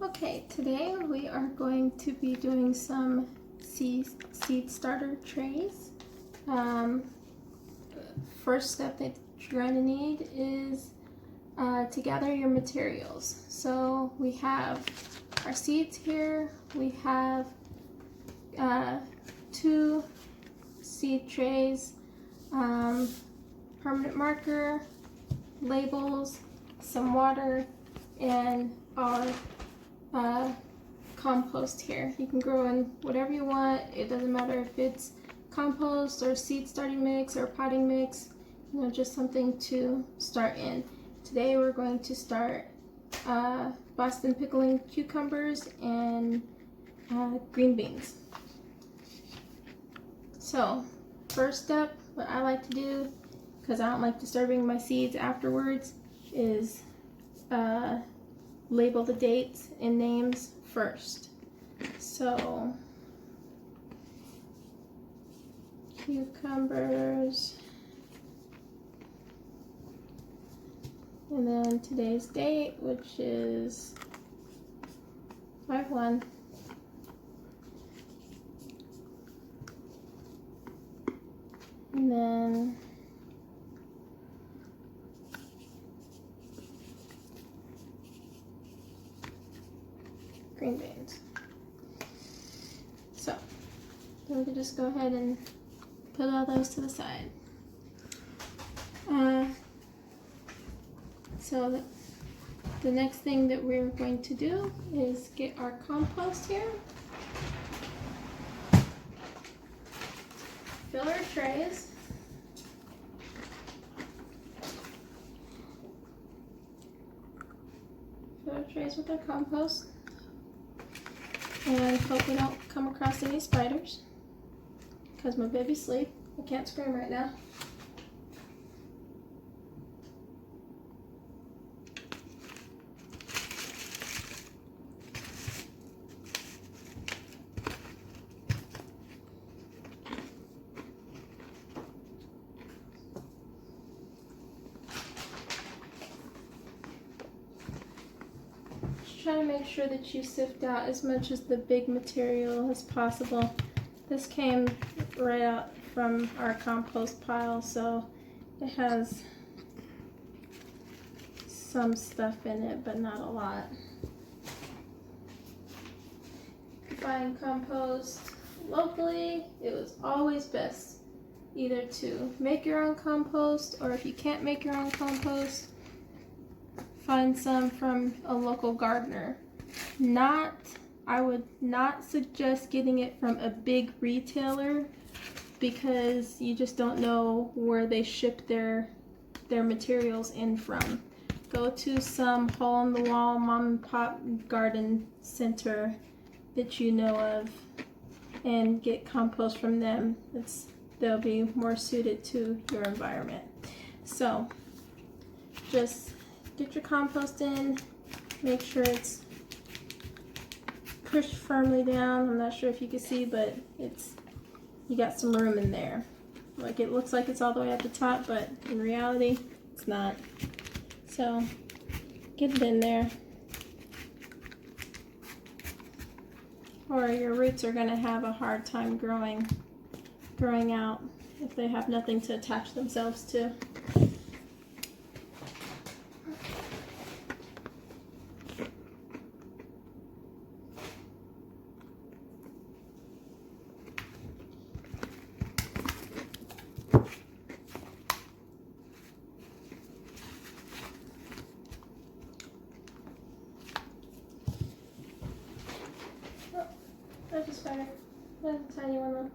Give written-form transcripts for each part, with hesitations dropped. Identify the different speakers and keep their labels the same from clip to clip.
Speaker 1: Okay, today we are going to be doing some seed starter trays. First step that you're going to need is to gather your materials. So we have our seeds here. We have 2 seed trays, permanent marker, labels, some water, and our compost here. You can grow in whatever you want. It doesn't matter if it's compost or seed starting mix or potting mix, just something to start in. Today we're going to start Boston pickling cucumbers and green beans. So first step, what I like to do, because I don't like disturbing my seeds afterwards, is label the dates and names first. So cucumbers, and then today's date, which is 5/1. And then green beans. So then we can just go ahead and put all those to the side. So the next thing that we're going to do is get our compost here. Fill our trays. Fill our trays with our compost. And hope we don't come across any spiders, because my baby's asleep. I can't scream right now. Try to make sure that you sift out as much of the big material as possible. This came right out from our compost pile, so it has some stuff in it, but not a lot. Buying compost locally, it was always best either to make your own compost, or if you can't make your own compost, find some from a local gardener. I would not suggest getting it from a big retailer, because you just don't know where they ship their materials in from. Go to some hole-in-the-wall mom and pop garden center that you know of and get compost from them. They'll be more suited to your environment. So just get your compost in, make sure it's pushed firmly down. I'm not sure if you can see, but you got some room in there. Like, it looks like it's all the way at the top, but in reality, it's not. So get it in there, or your roots are gonna have a hard time growing out if they have nothing to attach themselves to. That's a spider. That's a tiny one though.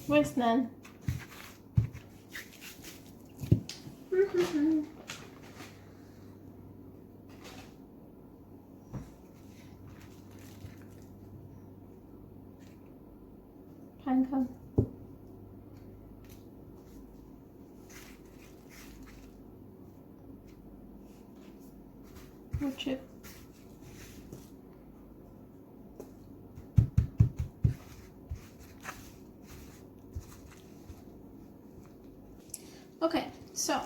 Speaker 1: Waste none. Pine cone. chip. Okay, so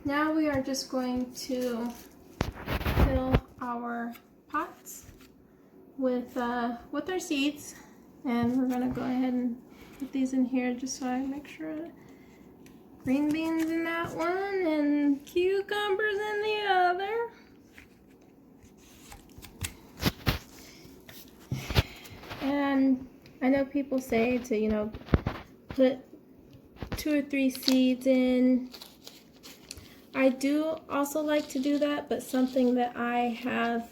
Speaker 1: now we are just going to fill our pots with our seeds, and we're gonna go ahead and put these in here just so I make sure. Green beans in that one and cucumbers in the other. And I know people say to, you know, put 2 or 3 seeds in. I do also like to do that, but something that I have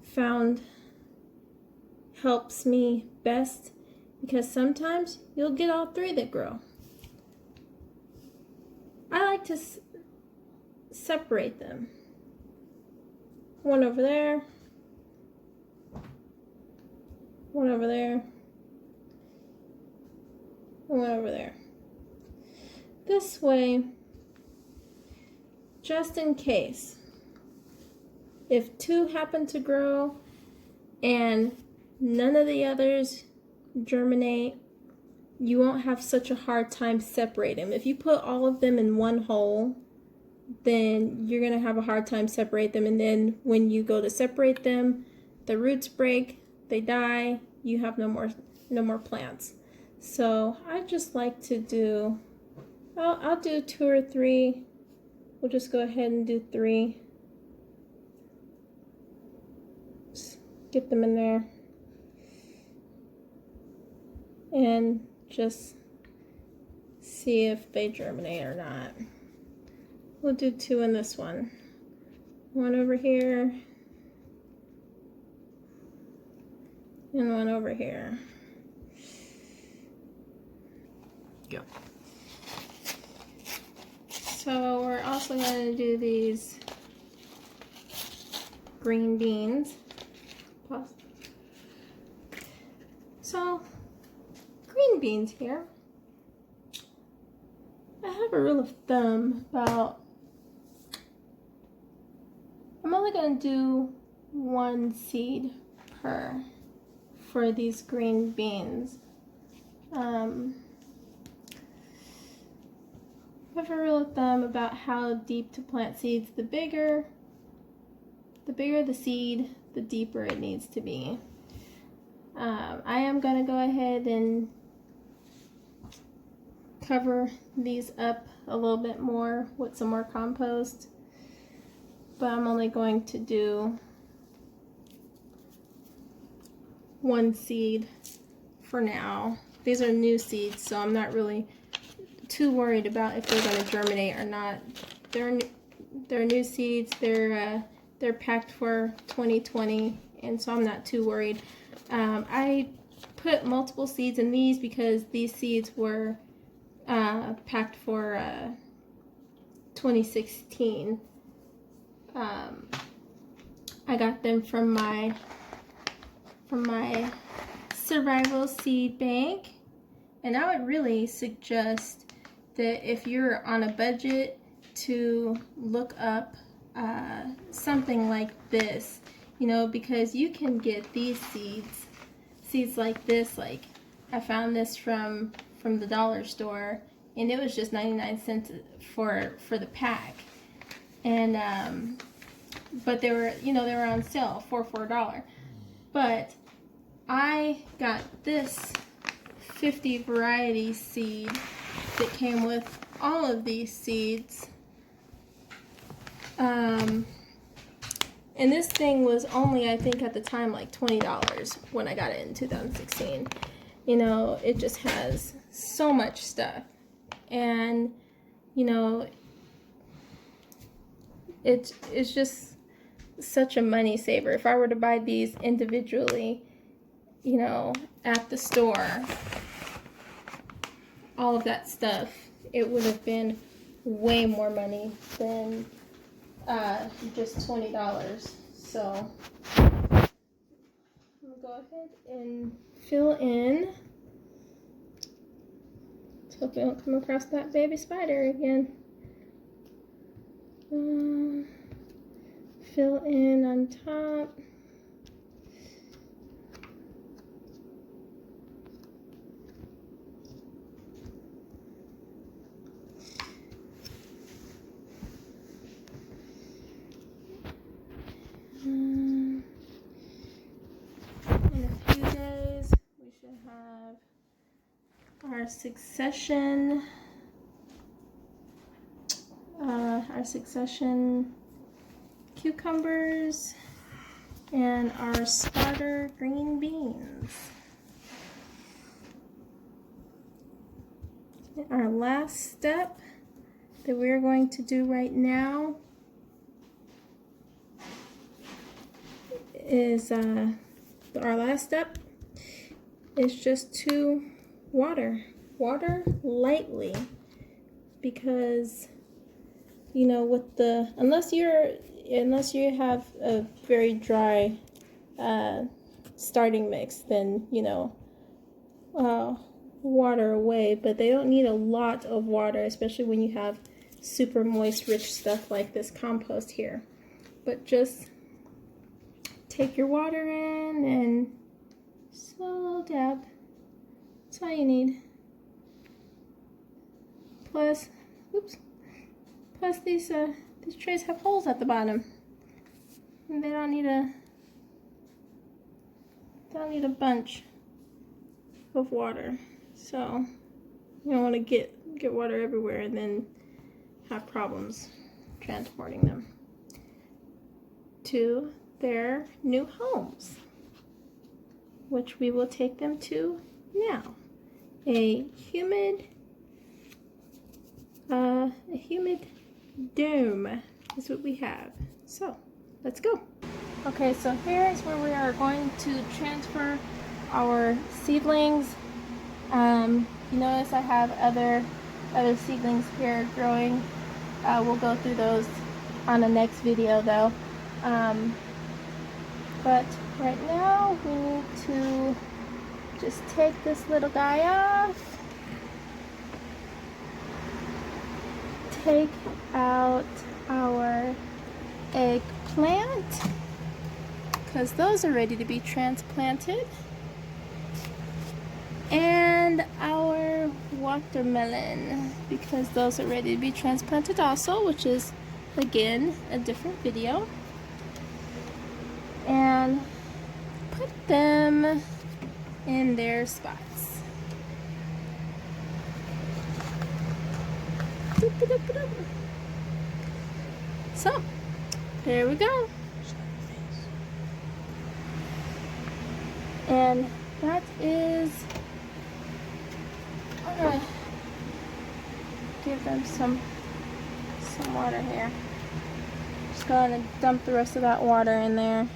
Speaker 1: found helps me best, because sometimes you'll get all 3 that grow. I like to separate them. One over there, one over there, and one over there. This way, just in case, if 2 happen to grow and none of the others germinate, you won't have such a hard time separating them. If you put all of them in one hole, then you're gonna have a hard time separate them, and then when you go to separate them, the roots break, they die, you have no more plants. So I just like to do, I'll do 2 or 3. We'll just go ahead and do 3. Just get them in there and just see if they germinate or not. We'll do 2 in this one. One over here and one over here. Go. So we're also going to do these green beans. Pause. So, green beans here. I have a rule of thumb about, I'm only going to do 1 seed for these green beans. I have a rule of thumb about how deep to plant seeds. The bigger the seed, the deeper it needs to be. I am going to go ahead and cover these up a little bit more with some more compost, but I'm only going to do 1 seed for now. These are new seeds, so I'm not really too worried about if they're going to germinate or not. They're new seeds. They're packed for 2020, and so I'm not too worried. I put multiple seeds in these because these seeds were packed for 2016. I got them from my survival seed bank, and I would really suggest that if you're on a budget to look up something like this, you know, because you can get these seeds like this. Like, I found this from the dollar store, and it was just 99 cents for the pack, and but they were on sale for $4. But I got this 50 variety seed that came with all of these seeds, and this thing was only, I think at the time, like $20 when I got it in 2016. You know, it just has so much stuff, and you know, it's just such a money saver. If I were to buy these individually, you know, at the store, all of that stuff, it would have been way more money than just $20. So I'm gonna go ahead and fill in. Let's hope we don't come across that baby spider again. Fill in on top. In a few days, we should have our succession cucumbers and our starter green beans. Our last step that we're going to do right now is our last step is just to water lightly, because you know, with the unless you have a very dry starting mix, then you know, water away, but they don't need a lot of water, especially when you have super moist rich stuff like this compost here. But just take your water in and slow dab. That's all you need. Plus these trays have holes at the bottom, and they don't need a bunch of water. So you don't want to get water everywhere and then have problems transporting them to their new homes, which we will take them to now. A humid dome is what we have. So let's go. Okay, so here is where we are going to transfer our seedlings. You notice I have other seedlings here growing. We'll go through those on the next video though. But right now we need to just take this little guy off. Take out our eggplant, because those are ready to be transplanted, and our watermelon, because those are ready to be transplanted also, which is again a different video. And put them in their spots. So, there we go. And that is, I'm gonna give them some water here. Just gonna dump the rest of that water in there.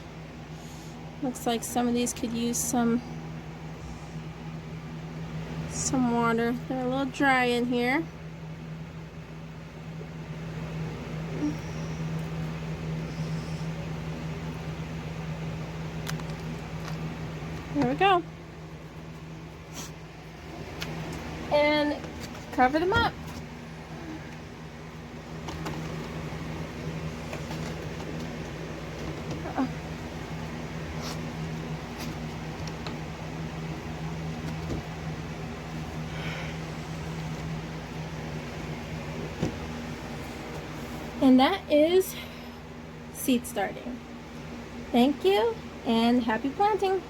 Speaker 1: Looks like some of these could use some water. They're a little dry in here. There we go. And cover them up. And that is seed starting. Thank you and happy planting.